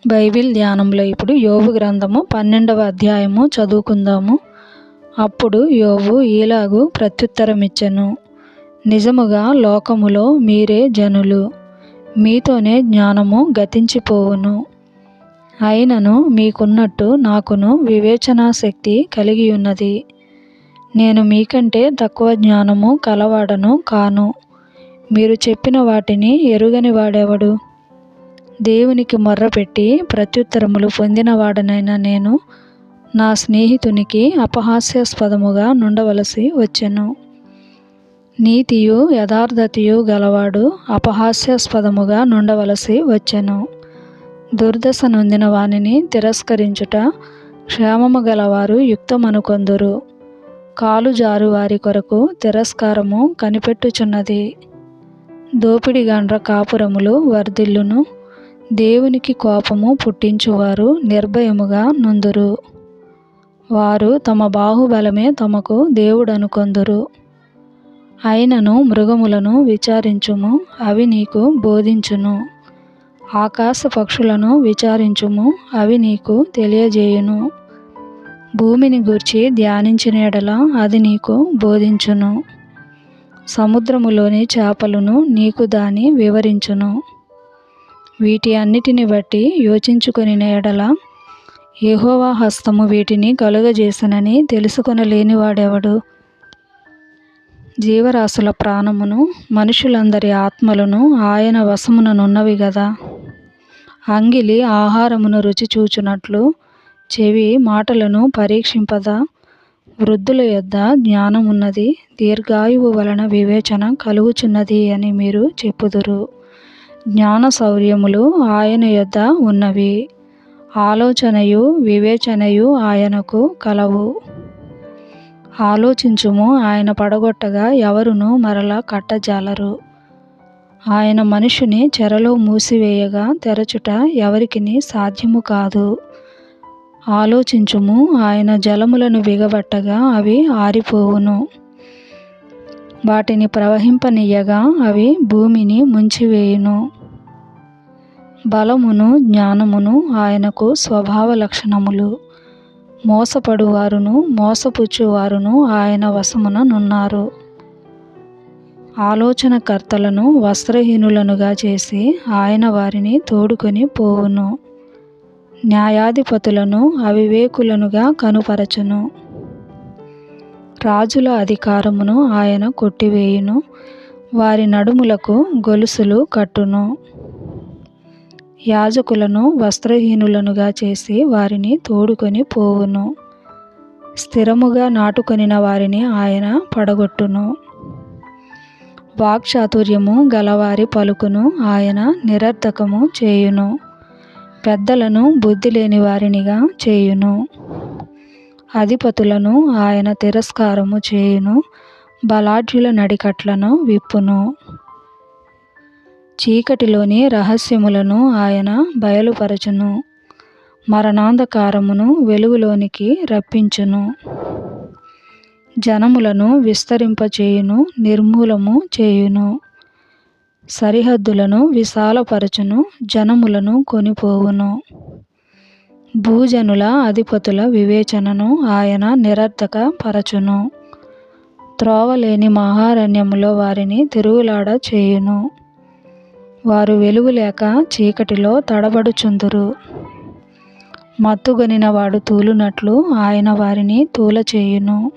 Bible ధ్యానంలో ఇప్పుడు యోబు గ్రంథము 12వ అధ్యాయము చదువుకుందాము. అప్పుడు యోబు ఈలాగు ప్రత్యుత్తరమిచ్చెను. నిజముగా లోకములో మీరే జనులు, మీతోనే జ్ఞానము గతించిపోవును. అయినను మీకున్నట్టు నాకును వివేచనా శక్తి కలిగియున్నది. నేను మీకంటే తక్కువ జ్ఞానము కలవాడను కాను. మీరు చెప్పిన వాటిని ఎరుగని వాడెవడు? దేవునికి మొర్రపెట్టి ప్రత్యుత్తరములు పొందినవాడనైన నేను నా స్నేహితునికి అపహాస్యాస్పదముగా నుండవలసి వచ్చెను. నీతియు యథార్థతయు గలవాడు అపహాస్యాస్పదముగా నుండవలసి వచ్చెను. దుర్దశ నొందిన వానిని తిరస్కరించుట క్షేమము గలవారు యుక్తమనుకొందురు. కాలు జారు వారి కొరకు తిరస్కారము కనిపెట్టుచున్నది. దోపిడిగాండ్ర కాపురములు వర్ధిల్లును. దేవునికి కోపము పుట్టించువారు నిర్భయముగా నుందురు. వారు తమ బాహుబలమే తమకు దేవుడనుకొందురు. అయినను మృగములను విచారించుము, అవి నీకు బోధించును. ఆకాశ పక్షులను విచారించుము, అవి నీకు తెలియజేయును. భూమిని గూర్చి ధ్యానించిన యెడల అది నీకు బోధించును. సముద్రములోని చేపలను నీకు దాని వివరించును. వీటి అన్నిటిని బట్టి యోచించుకొనిన యెడల యెహోవా హస్తము వీటిని కలుగజేసెనని తెలుసుకొనలేని వాడెవడు? జీవరాశుల ప్రాణమును మనుషులందరి ఆత్మలను ఆయన వశముననున్నవి గదా. అంగిలి ఆహారమును రుచి చూచునట్లు చెవి మాటలను పరీక్షింపదా? వృద్ధుల యొద్ద జ్ఞానమున్నది, దీర్ఘాయువు వలన వివేచన కలుగుచున్నది అని మీరు చెప్పుదురు. జ్ఞాన శౌర్యములు ఆయన యొద్ద ఉన్నవి, ఆలోచనయు వివేచనయు ఆయనకు కలవు. ఆలోచించుము, ఆయన పడగొట్టగా ఎవరునూ మరల కట్టజాలరు. ఆయన మనుషుని చెరలో మూసివేయగా తెరచుట ఎవరికిని సాధ్యము కాదు. ఆలోచించుము, ఆయన జలములను బిగబట్టగా అవి ఆరిపోవును. వాటిని ప్రవహింపనీయగా అవి భూమిని ముంచివేయును. బలమును జ్ఞానమును ఆయనకు స్వభావ లక్షణములు. మోసపడువారును మోసపుచ్చువారును ఆయన వశమున నున్నారు. ఆలోచనకర్తలను వస్త్రహీనులనుగా చేసి ఆయన వారిని తోడుకొని పోవును. న్యాయాధిపతులను అవివేకులనుగా కనుపరచును. రాజుల అధికారమును ఆయన కొట్టివేయును. వారి నడుములకు గొలుసులు కట్టును. యాజకులను వస్త్రహీనులనుగా చేసి వారిని తోడుకొని పోవును. స్థిరముగా నాటుకొనిన వారిని ఆయన పడగొట్టును. వాక్చాతుర్యము గలవారి పలుకును ఆయన నిరర్థకము చేయును. పెద్దలను బుద్ధి లేని వారినిగా చేయును. అధిపతులను ఆయన తిరస్కారము చేయును. బలాఢ్యుల నడికట్లను విప్పును. చీకటిలోని రహస్యములను ఆయన బయలుపరచును. మరణాంధకారమును వెలుగులోనికి రప్పించును. జనములను విస్తరింపచేయును, నిర్మూలము చేయును. సరిహద్దులను విశాలపరచును, జనములను కొనిపోవును. భూజనుల అధిపతుల వివేచనను ఆయన నిరర్థక పరచును. త్రోవలేని మహారణ్యములో వారిని తిరుగులాడ చేయును. వారు వెలుగు లేక చీకటిలో తడబడుచుందురు. మత్తుగొనిన వాడు తూలునట్లు ఆయన వారిని తూలచేయును.